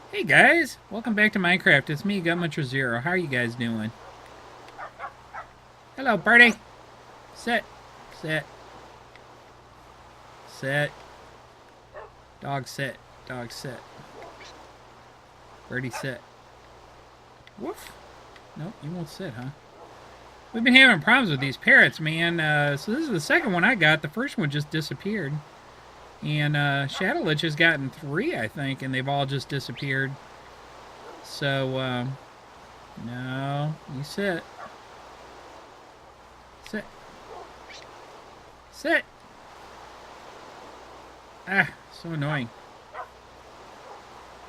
Hey guys, welcome back to Minecraft. It's me, Gunpowder. How are you guys doing? Hello, party. Sit, sit, sit. Dog sit, dog sit. Birdie sit. Woof. Nope, you won't sit, huh? We've been having problems with these parrots, man. So this is the second one I got. The first one just disappeared. And Shadowlich has gotten 3, I think, and they've all just disappeared. So, no, you sit. Sit. Sit. Ah, so annoying.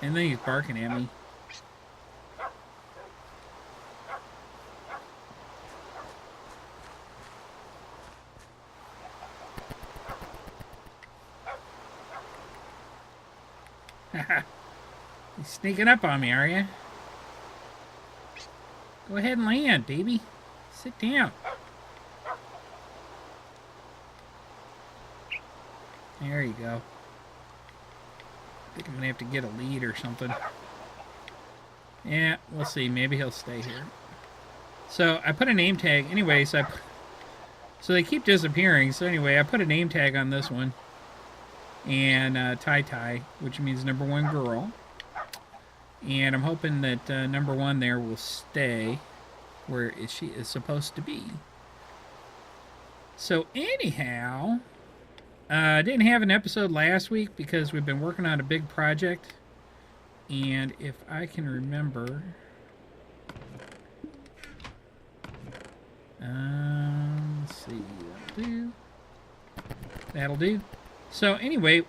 And then he's barking at me. He's sneaking up on me, are you? Go ahead and land, baby. Sit down. There you go. I think I'm going to have to get a lead or something. Yeah, we'll see. Maybe he'll stay here. So I put a name tag. Anyway, so they keep disappearing. So anyway, I put a name tag on this one. And Tai, which means number 1 girl. And I'm hoping that number 1 there will stay where she is supposed to be. So anyhow, I didn't have an episode last week because we've been working on a big project. And if I can remember... let's see. That'll do. So anyway,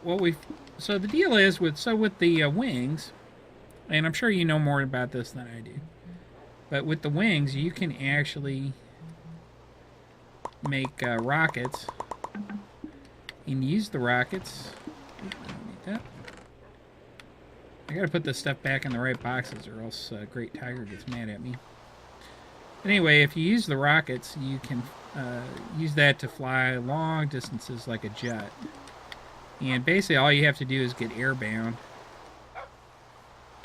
so the deal is with the wings, and I'm sure you know more about this than I do, but with the wings you can actually make rockets and use the rockets. Oops, I don't need that. I gotta put this stuff back in the right boxes or else Great Tiger gets mad at me. But anyway, if you use the rockets, you can use that to fly long distances like a jet. And basically all you have to do is get airbound,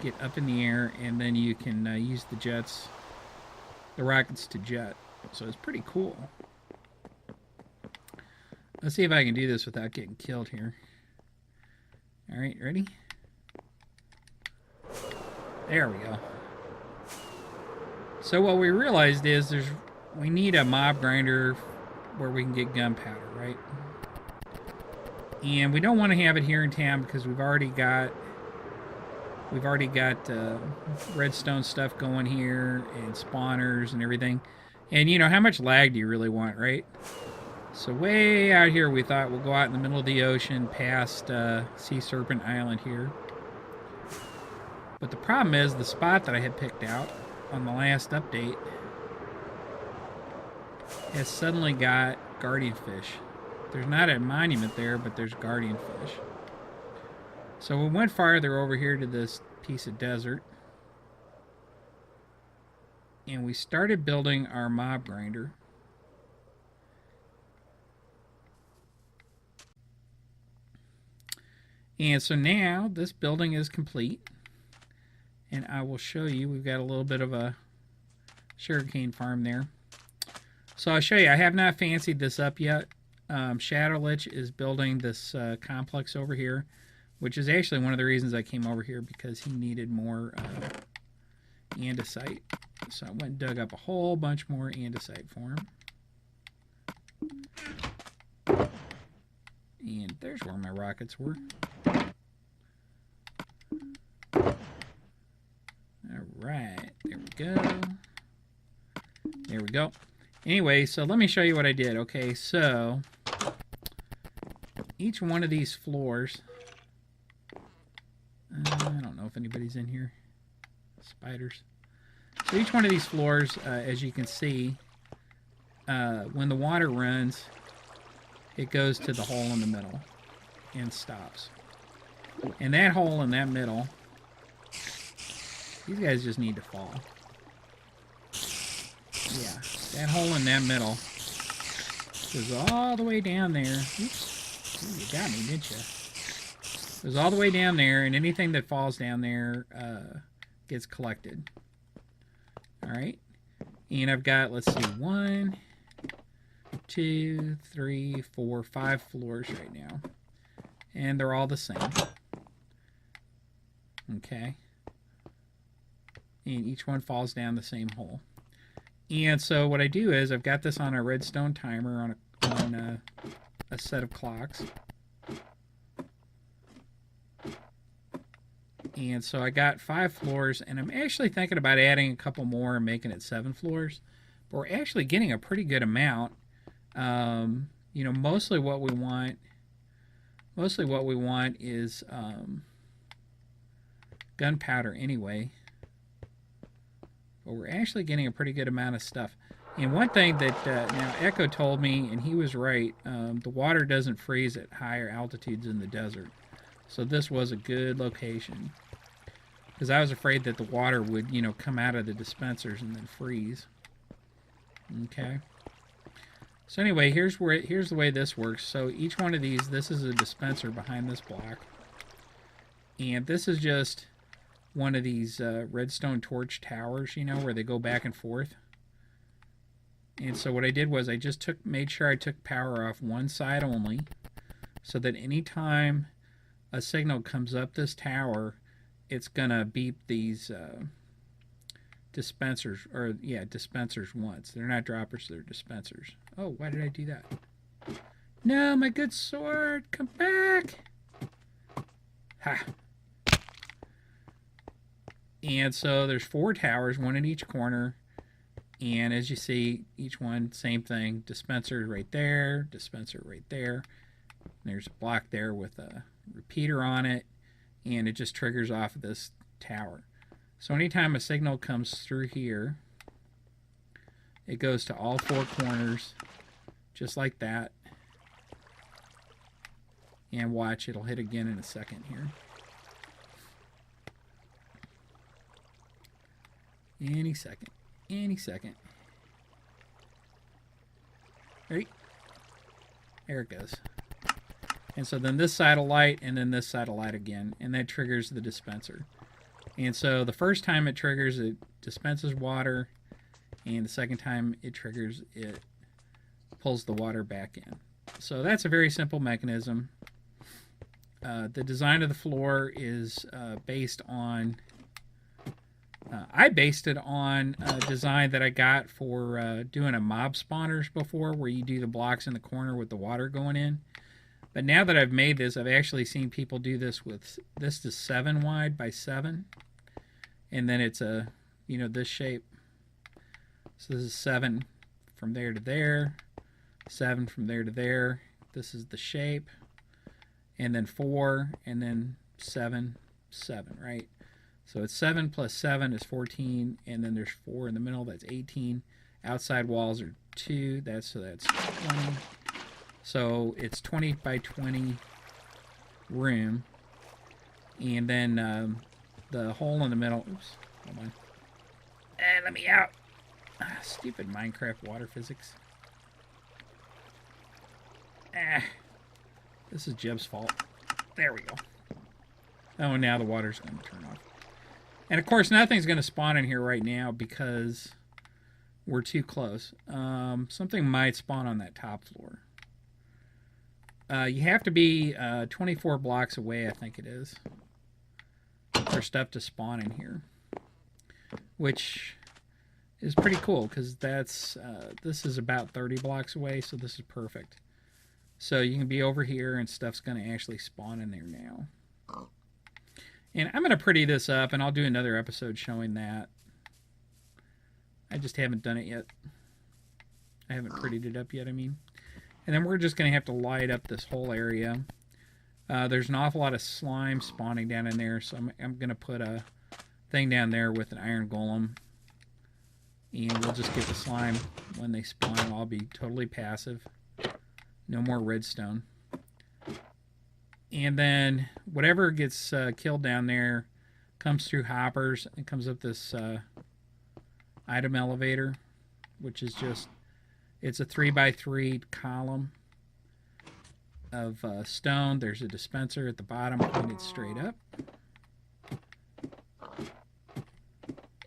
get up in the air, and then you can use the rockets to jet. So it's pretty cool. Let's see if I can do this without getting killed here. Alright, ready? There we go. So what we realized is we need a mob grinder where we can get gunpowder, right? And we don't want to have it here in town because we've already got redstone stuff going here and spawners and everything. And you know, how much lag do you really want, right? So way out here we thought we'll go out in the middle of the ocean past Sea Serpent Island here. But the problem is the spot that I had picked out on the last update has suddenly got guardian fish. There's not a monument there, but there's guardian fish. So we went farther over here to this piece of desert. And we started building our mob grinder. And so now this building is complete. And I will show you, we've got a little bit of a sugarcane farm there. So I'll show you, I have not fancied this up yet. Shadowlich is building this complex over here, which is actually one of the reasons I came over here, because he needed more andesite. So I went and dug up a whole bunch more andesite for him. And there's where my rockets were. Alright, there we go. There we go. Anyway, so let me show you what I did. Okay, so each one of these floors, I don't know if anybody's in here. Spiders. So each one of these floors, as you can see, when the water runs, it goes to the hole in the middle and stops. And that hole in that middle, these guys just need to fall. Yeah, that hole in that middle goes all the way down there. Oops. Ooh, you got me, didn't you? Goes all the way down there, and anything that falls down there gets collected. Alright. And I've got, let's see, 1, 2, 3, 4, 5 floors right now. And they're all the same. Okay. And each one falls down the same hole. And so what I do is I've got this on a redstone timer on a set of clocks. And so I got 5 floors, and I'm actually thinking about adding a couple more and making it 7 floors. But we're actually getting a pretty good amount. You know, mostly what we want is gunpowder anyway. But we're actually getting a pretty good amount of stuff. And one thing that now Echo told me, and he was right, the water doesn't freeze at higher altitudes in the desert. So this was a good location. Because I was afraid that the water would, you know, come out of the dispensers and then freeze. Okay. So anyway, here's the way this works. So each one of these, this is a dispenser behind this block. And this is just one of these redstone torch towers, you know, where they go back and forth. And so what I did was I just made sure I took power off one side only, so that anytime a signal comes up this tower, it's gonna beep these dispensers, or yeah, dispensers once. They're not droppers, they're dispensers. Oh, why did I do that? No, my good sword, come back! Ha! And so there's 4 towers, one in each corner. And as you see, each one, same thing. Dispenser right there, dispenser right there. There's a block there with a repeater on it. And it just triggers off of this tower. So anytime a signal comes through here, it goes to all 4 corners, just like that. And watch, it'll hit again in a second here. Any second. Any second. Right? There it goes. And so then this side will light, and then this side will light again, and that triggers the dispenser. And so the first time it triggers, it dispenses water, and the second time it triggers, it pulls the water back in. So that's a very simple mechanism. The design of the floor is based on... I based it on a design that I got for doing a mob spawners before, where you do the blocks in the corner with the water going in. But now that I've made this, I've actually seen people do this with, this is 7 wide by 7. And then it's a, you know, this shape. So this is 7 from there to there, 7 from there to there. This is the shape. And then 4, and then 7, 7, right? So it's 7 plus 7 is 14, and then there's 4 in the middle, that's 18. Outside walls are 2, that's 20. So it's 20 by 20 room. And then the hole in the middle, oops, hold on. Let me out. Stupid Minecraft water physics. This is Jeb's fault. There we go. Oh, now the water's going to turn off. And of course, nothing's going to spawn in here right now because we're too close. Something might spawn on that top floor. You have to be 24 blocks away, I think it is, for stuff to spawn in here. Which is pretty cool, because that's this is about 30 blocks away, so this is perfect. So you can be over here, and stuff's going to actually spawn in there now. And I'm going to pretty this up, and I'll do another episode showing that. I just haven't done it yet. I haven't prettied it up yet, I mean. And then we're just going to have to light up this whole area. There's an awful lot of slime spawning down in there, so I'm going to put a thing down there with an iron golem. And we'll just get the slime when they spawn. I'll be totally passive. No more redstone. And then whatever gets killed down there comes through hoppers and comes up this item elevator, which is just, it's a 3x3 column. of stone. There's a dispenser at the bottom pointed straight up.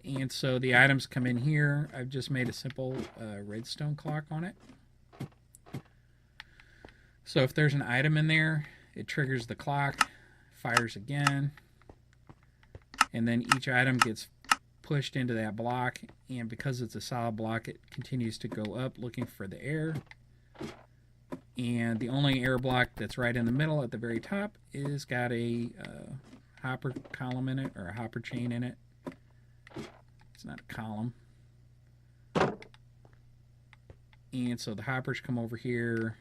And so the items come in here. I've just made a simple redstone clock on it. So if there's an item in there, it triggers the clock, fires again, and then each item gets pushed into that block, and because it's a solid block, it continues to go up looking for the air. And the only air block that's right in the middle at the very top is got a hopper column in it, or a hopper chain in it. It's not a column. And so the hoppers come over here,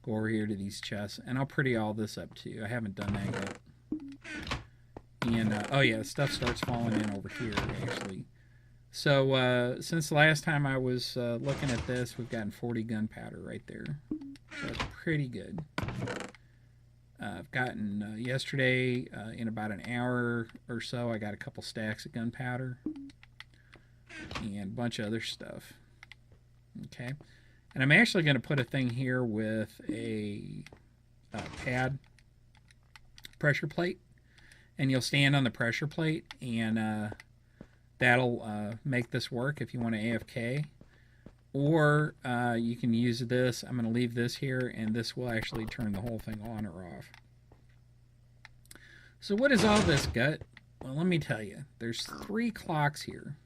go over here to these chests, and I'll pretty all this up too. I haven't done that yet. And, oh yeah, stuff starts falling in over here, actually. So, since the last time I was looking at this, we've gotten 40 gunpowder right there. So that's pretty good. I've gotten, yesterday, in about an hour or so, I got a couple stacks of gunpowder. And a bunch of other stuff. Okay. And I'm actually going to put a thing here with a pad pressure plate. And you'll stand on the pressure plate, and that'll make this work if you want to AFK. Or you can use this. I'm going to leave this here, and this will actually turn the whole thing on or off. So what is all this, Gut? Well, let me tell you. There's 3 clocks here.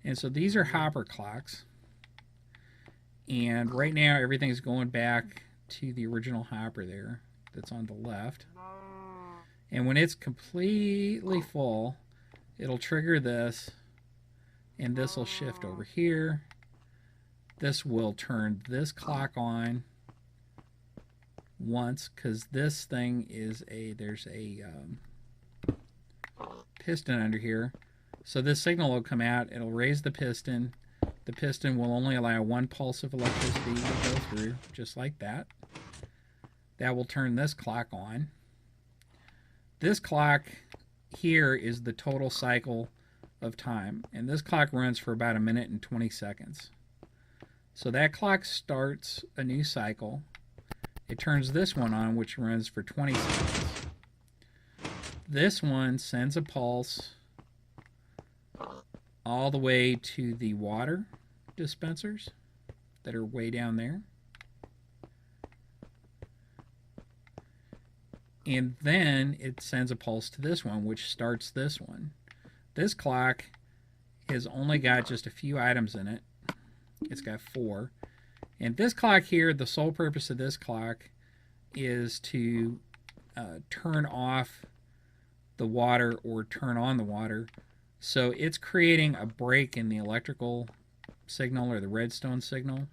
And so these are hopper clocks. And right now everything's going back to the original hopper there that's on the left. And when it's completely full, it'll trigger this, and this will shift over here. This will turn this clock on once, because this thing is there's a piston under here. So this signal will come out, it'll raise the piston. The piston will only allow 1 pulse of electricity to go through, just like that. That will turn this clock on. This clock here is the total cycle of time, and this clock runs for about 1 minute and 20 seconds. So that clock starts a new cycle. It turns this one on, which runs for 20 seconds. This one sends a pulse all the way to the water dispensers that are way down there. And then it sends a pulse to this one, which starts this one. This clock has only got just a few items in it. It's got 4. And this clock here, the sole purpose of this clock is to turn off the water or turn on the water. So it's creating a break in the electrical signal or the redstone signal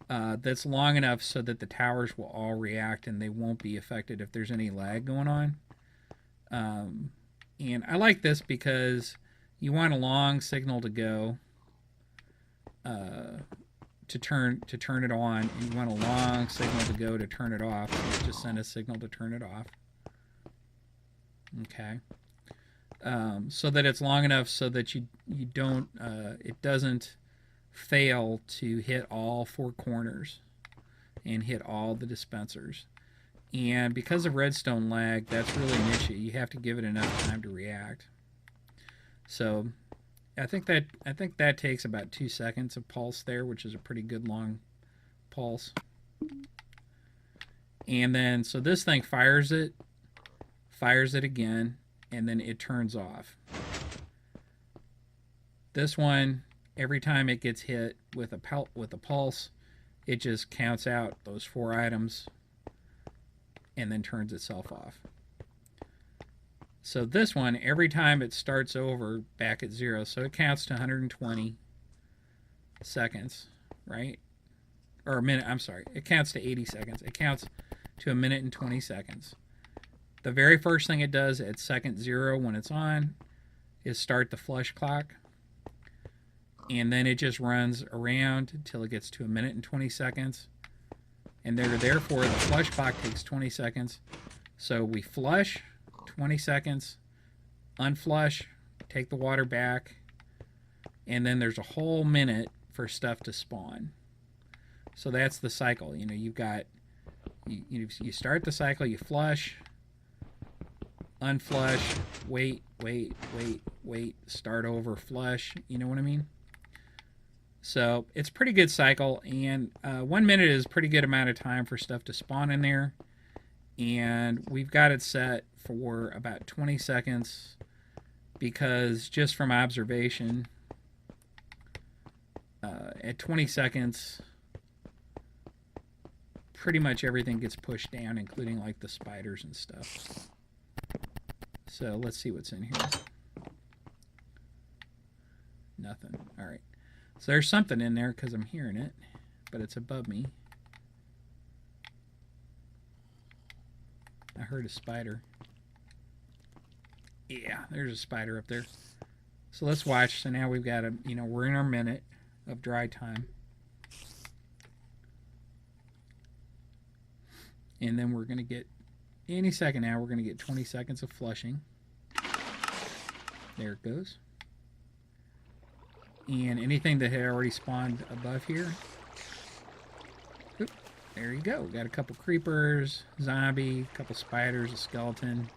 that's long enough so that the towers will all react and they won't be affected if there's any lag going on. And I like this because you want a long signal to go to turn it on, and you want a long signal to go to turn it off. So just send a signal to turn it off. Okay. So that it's long enough so that you don't it doesn't fail to hit all 4 corners and hit all the dispensers. And because of redstone lag, that's really an issue. You have to give it enough time to react. So I think that takes about 2 seconds of pulse there, which is a pretty good long pulse. And then so this thing fires it again, and then it turns off. This one, every time it gets hit with a pulse, it just counts out those 4 items and then turns itself off. So this one, every time it starts over back at 0, so it counts to 120 seconds, right? Or a minute, I'm sorry. It counts to 80 seconds. It counts to 1 minute and 20 seconds. The very first thing it does at second 0 when it's on is start the flush clock. And then it just runs around until it gets to 1 minute and 20 seconds. And therefore, the flush clock takes 20 seconds. So we flush, 20 seconds, unflush, take the water back, and then there's a whole minute for stuff to spawn. So that's the cycle. You know, you've got You start the cycle, you flush, unflush, wait, start over, flush. You know what I mean? So it's a pretty good cycle, and 1 minute is a pretty good amount of time for stuff to spawn in there. And we've got it set for about 20 seconds because just from observation, at 20 seconds, pretty much everything gets pushed down, including like the spiders and stuff. So let's see what's in here. Nothing. All right. So there's something in there because I'm hearing it, but it's above me. I heard a spider. Yeah, there's a spider up there. So let's watch. So now we've got we're in our minute of dry time. And then we're going to get, any second now, we're going to get 20 seconds of flushing. There it goes. And anything that had already spawned above here. Oop, there you go. We got a couple creepers, zombie, a couple spiders, a skeleton.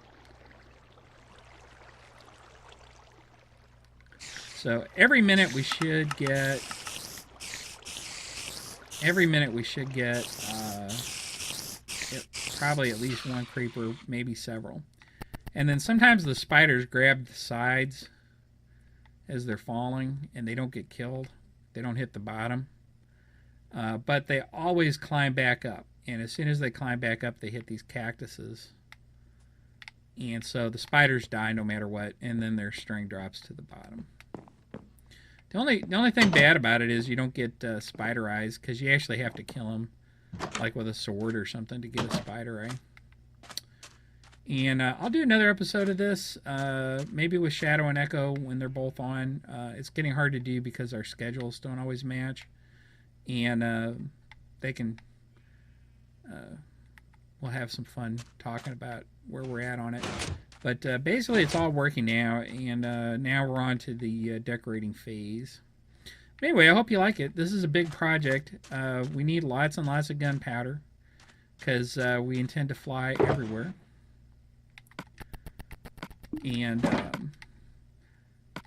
So every minute we should get probably at least one creeper, maybe several. And then sometimes the spiders grab the sides as they're falling, and they don't get killed. They don't hit the bottom. But they always climb back up. And as soon as they climb back up, they hit these cactuses. And so the spiders die no matter what, and then their string drops to the bottom. The only thing bad about it is you don't get spider eyes, because you actually have to kill them, like with a sword or something, to get a spider eye. And I'll do another episode of this, maybe with Shadow and Echo when they're both on. It's getting hard to do because our schedules don't always match. And they can... we'll have some fun talking about where we're at on it. But basically it's all working now, and now we're on to the decorating phase. Anyway, I hope you like it. This is a big project. We need lots and lots of gunpowder, because we intend to fly everywhere. And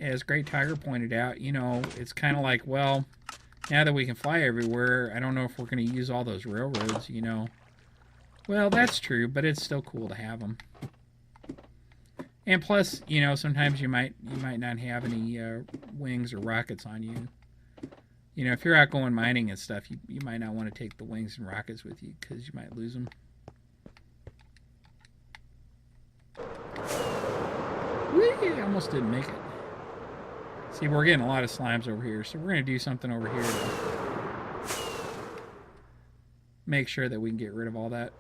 as Great Tiger pointed out, it's kind of like, well, now that we can fly everywhere, I don't know if we're going to use all those railroads, Well, that's true, but it's still cool to have them. And plus, sometimes you might not have any wings or rockets on you. If you're out going mining and stuff, you might not want to take the wings and rockets with you because you might lose them. Whee! I almost didn't make it. See, we're getting a lot of slimes over here, so we're going to do something over here to make sure that we can get rid of all that.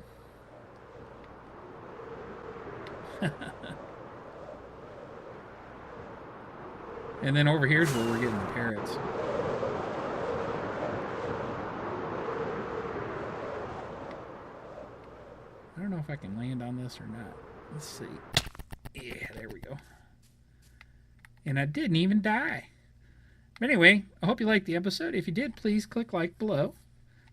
And then over here's where we're getting the parrots. I don't know if I can land on this or not. Let's see. Yeah, there we go. And I didn't even die. But anyway, I hope you liked the episode. If you did, please click like below.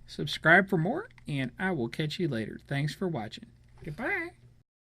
Subscribe for more, and I will catch you later. Thanks for watching. Goodbye.